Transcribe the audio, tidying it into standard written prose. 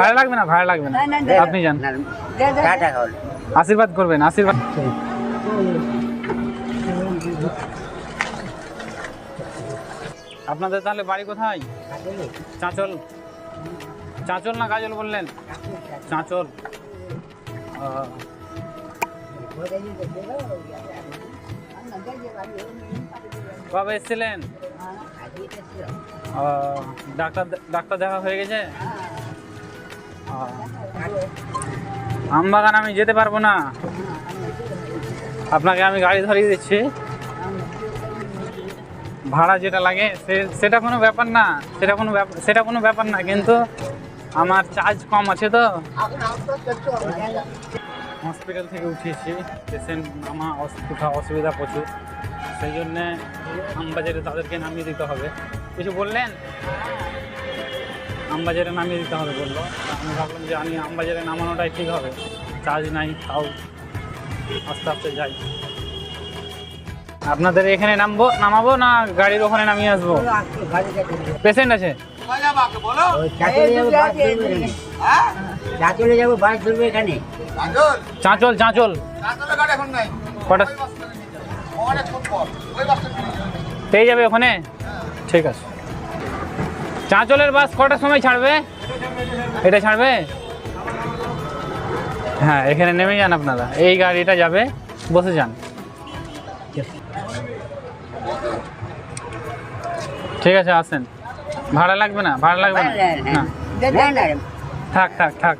ভাড়া লাগবে না, ভাড়া লাগবে না, আপনি যান। আশীর্বাদ করবেন, আশীর্বাদ। আপনাদের তাহলে বাড়ি কোথায়? চাঁচল। চাঁচল না কাজল বললেন? চাঁচল। কবে এসেছিলেন? ডাক্তার ডাক্তার দেখা হয়ে গেছে? আমবাগান আমি যেতে পারবো না, আপনাকে আমি গাড়ি ধরিয়ে দিচ্ছি। ভাড়া যেটা লাগে সেটা কোনো ব্যাপার না, সেটা কোনো ব্যাপার না, কিন্তু আমার চার্জ কম আছে তো। হসপিটাল থেকে উঠিয়েছি, পেশেন্ট আমার অসুবিধা প্রচুর, সেই জন্যে আমবাজারে তাদেরকে নামিয়ে দিতে হবে। কিছু বললেন? আমবাজারে নামিয়ে দিতে হবে বললো। আমি ভাবলাম যে আমি আমবাজারে নামানোটাই ঠিক হবে, চার্জ নাই, তাও আস্তে আস্তে যাই। আপনাদের এখানে নামাবো না গাড়ির ওখানে নামিয়ে আসবো? পেশেন্ট আছে? চাঁচল। চাঁচল কটা পেয়ে যাবে ওখানে? ঠিক আছে। চাঁচলের বাস কটার সময় ছাড়বে? এটা ছাড়বে? হ্যাঁ, এখানে নেমে যান আপনারা, এই গাড়িটা যাবে, বসে যান। ঠিক আছে, আসেন। ভাড়া লাগবে না, ভাড়া লাগবে না, থাক থাক থাক।